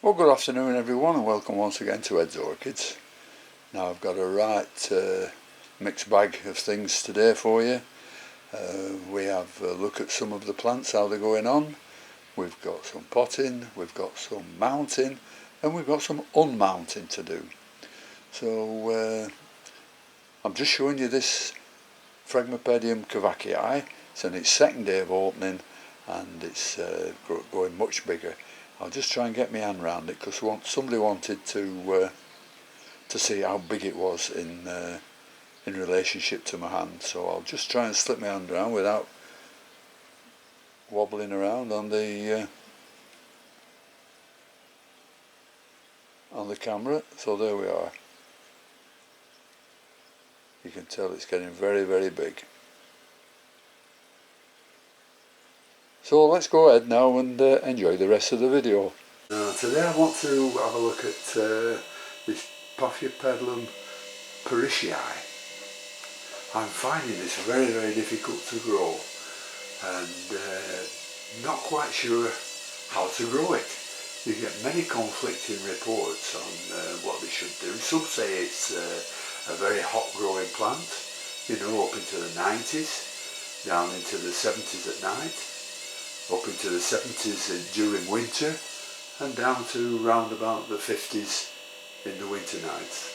Well, good afternoon everyone, and welcome once again to Ed's Orchids. Now I've got a right mixed bag of things today for you. We have a look at some of the plants, how they're going on. We've got some potting, we've got some mounting, and we've got some unmounting to do. So I'm just showing you this Phragmipedium cavachii. It's on its second day of opening, and it's going much bigger. I'll just try and get my hand around it because somebody wanted to see how big it was in relationship to my hand. So I'll just try and slip my hand around without wobbling around on the camera. So there we are. You can tell it's getting very, very big. So let's go ahead now and enjoy the rest of the video. Today I want to have a look at this Phragmipedium pumice. I'm finding this very, very difficult to grow and not quite sure how to grow it. You get many conflicting reports on what they should do. Some say it's a very hot growing plant, you know, up into the 90s, down into the 70s at night, up into the 70s during winter, and down to round about the 50s in the winter nights.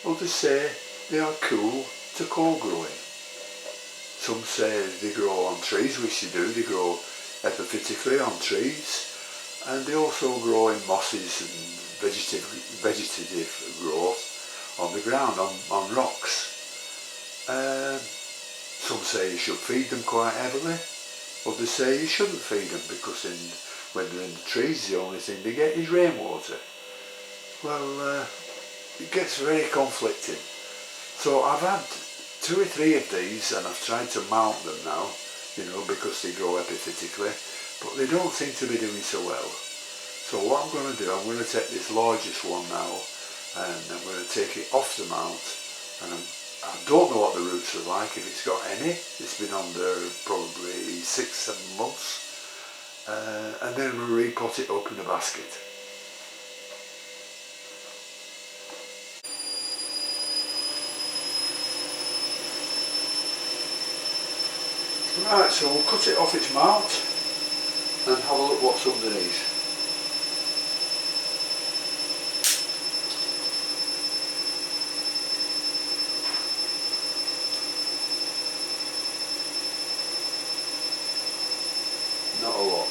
Others say they are cool to cold growing. Some say they grow on trees, which they do. They grow epiphytically on trees, and they also grow in mosses and vegetative growth on the ground, on rocks. Some say you should feed them quite heavily. Others say you shouldn't feed them because when they're in the trees the only thing they get is rainwater. Well, it gets very conflicting. So I've had 2 or 3 of these and I've tried to mount them now, you know, because they grow epiphytically, but they don't seem to be doing so well. So what I'm going to do, I'm going to take this largest one now and I'm going to take it off the mount, and I don't know what the roots are like, if it's got any. It's been on there probably 6-7 months. And then we'll repot it up in a basket. Right, so we'll cut it off its mount and have a look what's underneath. Not a lot.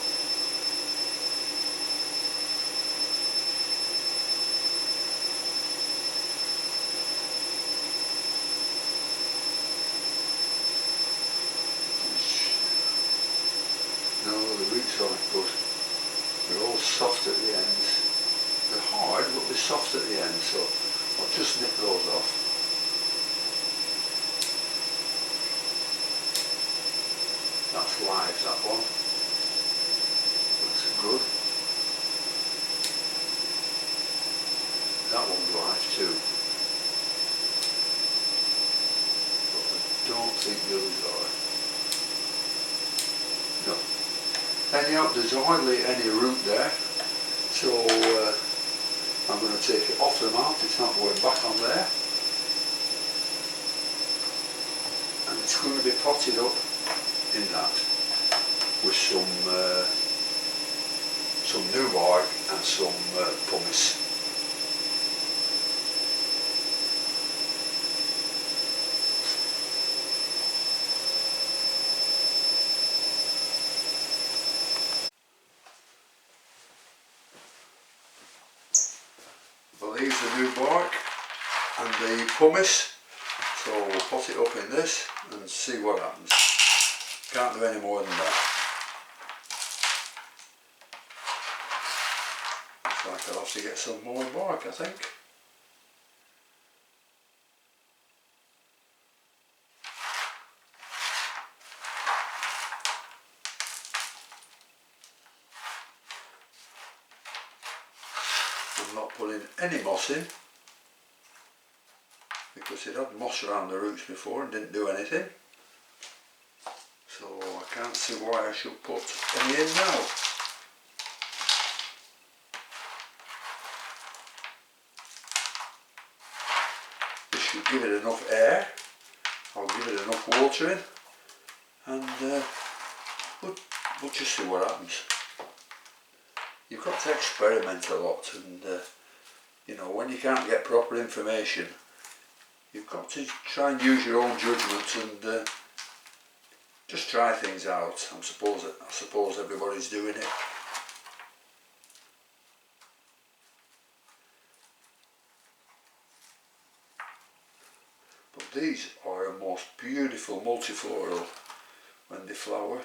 No, the roots aren't good. They're all soft at the ends. They're hard, but they're soft at the end, so I'll just nip those off. That's live, that one. Looks good. That one's live too. But I don't think the others are. No. Anyhow, there's hardly any root there, so I'm going to take it off the mount. It's not going back on there, and it's going to be potted up in that with some new bark and some pumice. I'll leave the new bark and the pumice, so we'll pot it up in this and see what happens. Can't do any more than that. Looks like I'll have to get some more bark, I think. I'm not putting any moss in because it had moss around the roots before and didn't do anything. So I can't see why I should put any in now. should give it enough air. I'll give it enough watering, and we'll just see what happens. You've got to experiment a lot, and you know, when you can't get proper information, you've got to try and use your own judgment and just try things out. I suppose everybody's doing it. But these are a most beautiful multifloral when they flower.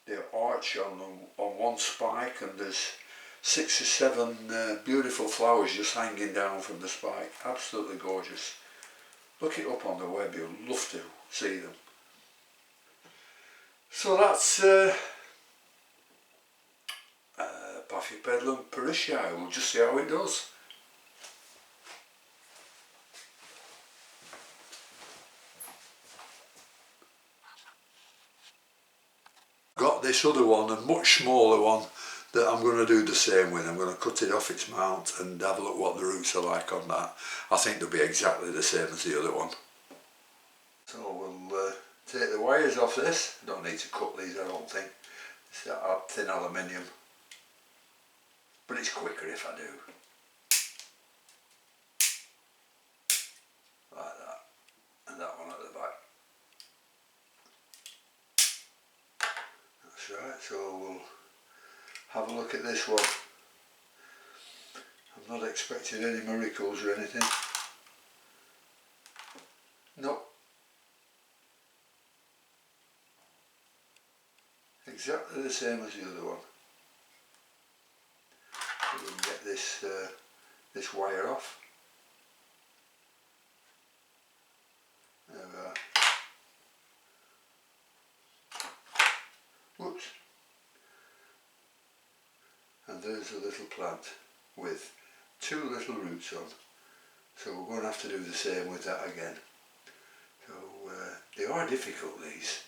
They arch on one spike, and there's 6 or 7 beautiful flowers just hanging down from the spike. Absolutely gorgeous. Look it up on the web, you'll love to see them. So that's Phragmipedium parishii. We'll just see how it does. Got this other one, a much smaller one, that I'm going to do the same with. I'm going to cut it off its mount and have a look what the roots are like on that. I think they'll be exactly the same as the other one. So we'll take the wires off this. Don't need to cut these, I don't think. It's that thin aluminium. But it's quicker if I do. Like that. And that one at the back. That's right, so we'll have a look at this one. I'm not expecting any miracles or anything. Nope. Exactly the same as the other one. So we can get this wire off. There we are. Whoops. And there's a little plant with 2 little roots on. So we're going to have to do the same with that again. So they are difficult, these.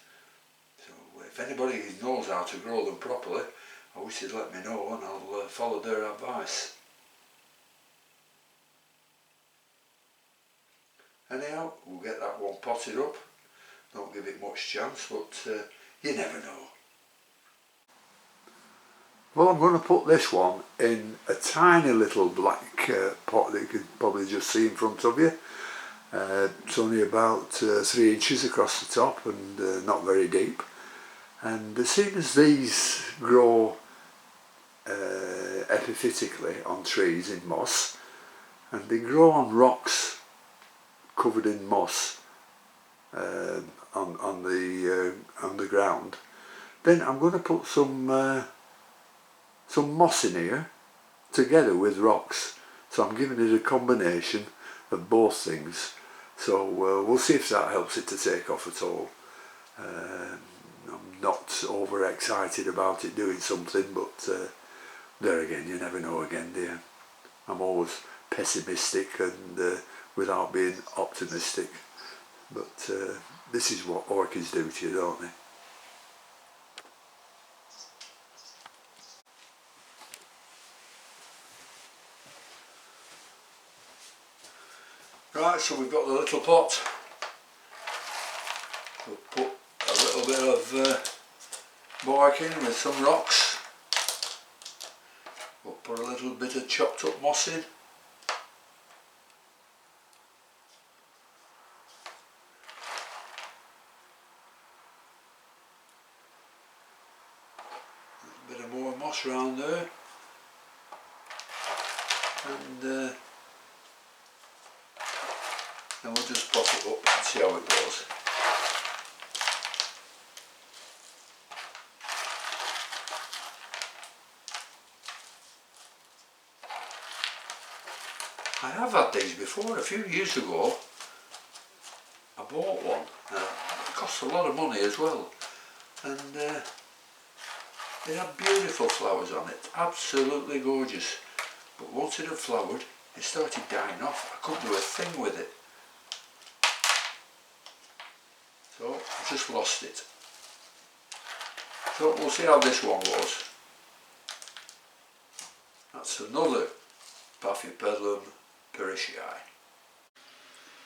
So if anybody knows how to grow them properly, I wish they'd let me know, and I'll follow their advice. Anyhow, we'll get that one potted up. Don't give it much chance, but you never know. Well, I'm going to put this one in a tiny little black pot that you can probably just see in front of you. It's only about 3 inches across the top and not very deep. And as soon as these grow epiphytically on trees in moss, and they grow on rocks covered in moss on the ground, then I'm going to put some moss in here together with rocks. So I'm giving it a combination of both things. So we'll see if that helps it to take off at all. I'm not over excited about it doing something, but there again, you never know again, dear. I'm always pessimistic and without being optimistic. But this is what orchids do to you, don't they? Right, so we've got the little pot. We'll put a little bit of bark in with some rocks. We'll put a little bit of chopped up moss in. A bit of more moss around there. And then we'll just pot it up and see how it goes. I have had these before. A few years ago I bought one. It cost a lot of money as well, and it had beautiful flowers on it, absolutely gorgeous. But once it had flowered, it started dying off. I couldn't do a thing with it. So I just lost it. So we'll see how this one goes. That's another Phragmipedium parishii.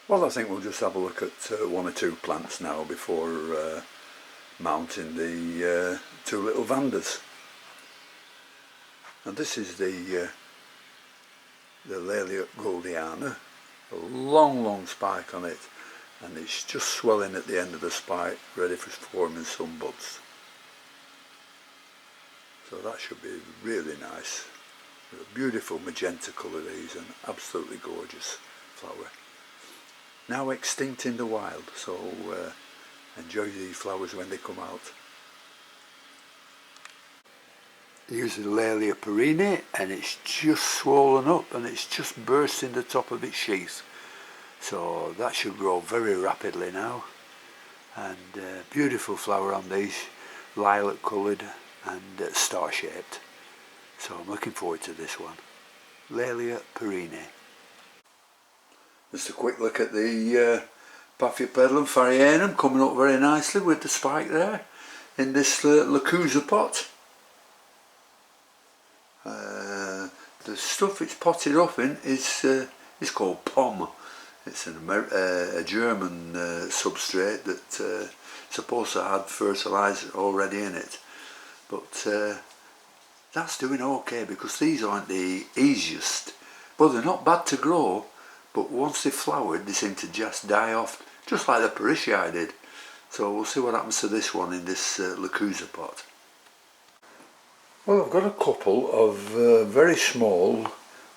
Well, I think we'll just have a look at one or two plants now before mounting the two little vandas. And this is the Laelia goldiana, a long spike on it, and it's just swelling at the end of the spike, ready for forming some buds. So that should be really nice. A beautiful magenta colour these, and absolutely gorgeous flower. Now extinct in the wild, so enjoy these flowers when they come out. Using Laelia perenni, and it's just swollen up and it's just bursting the top of its sheath. So that should grow very rapidly now. And beautiful flower on these, lilac coloured and star shaped. So I'm looking forward to this one. Laelia perenni. Just a quick look at the Phragmipedium farianum coming up very nicely with the spike there in this Lacusa pot. The stuff it's potted up in is called POM. It's a German substrate that's supposed to have fertiliser already in it, but that's doing okay because these aren't the easiest. Well, they're not bad to grow, but once they've flowered they seem to just die off, just like the Parishii did. So we'll see what happens to this one in this Lacusa pot. Well, I've got a couple of very small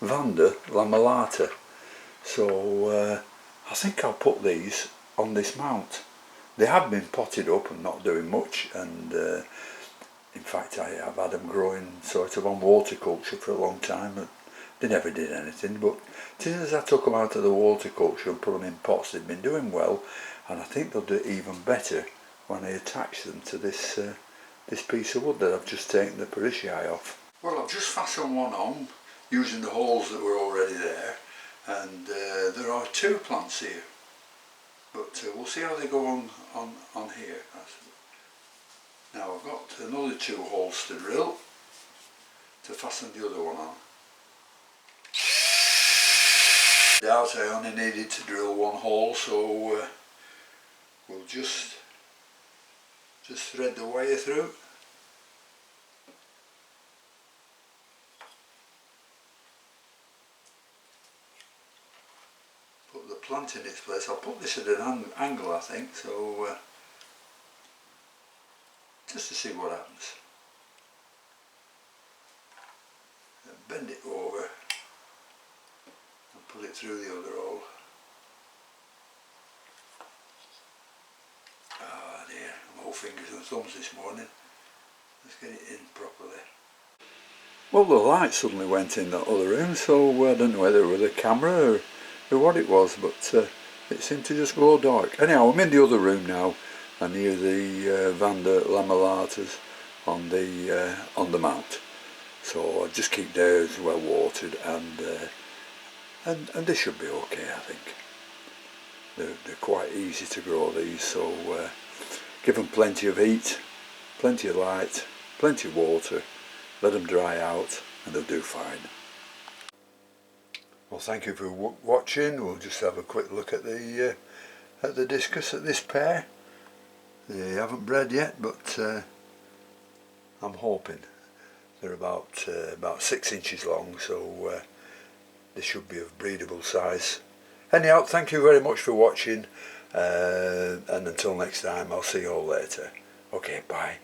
Vanda lamellata, so I think I'll put these on this mount. They have been potted up and not doing much, and in fact I've had them growing sort of on horticulture for a long time, but they never did anything. But as I took them out of the horticulture and put them in pots, they've been doing well, and I think they'll do even better when I attach them to this this piece of wood that I've just taken the Parishii off. Well, I've just fastened one on using the holes that were already there, and there are two plants here, but we'll see how they go on here. Now I've got another two holes to drill to fasten the other one on. Doubt I only needed to drill one hole, so we'll just thread the wire through. Put the plant in its place. I'll put this at an angle, I think, so just to see what happens. Then bend it over and put it through the other hole. Ah dear, I'm all fingers and thumbs this morning. Let's get it in properly. Well, the light suddenly went in that other room, so I don't know whether it was a camera or what it was, but it seemed to just go dark. Anyhow, I'm in the other room now, and near the Vanda lamellatas on the mount. So I just keep theirs well watered, and they should be okay, I think. They're quite easy to grow, these, so give them plenty of heat, plenty of light, plenty of water, let them dry out, and they'll do fine. Well, thank you for watching. We'll just have a quick look at the discus at this pair. They haven't bred yet, but I'm hoping. They're about 6 inches long, so they should be of breedable size. Anyhow, thank you very much for watching, and until next time, I'll see you all later. Okay, bye.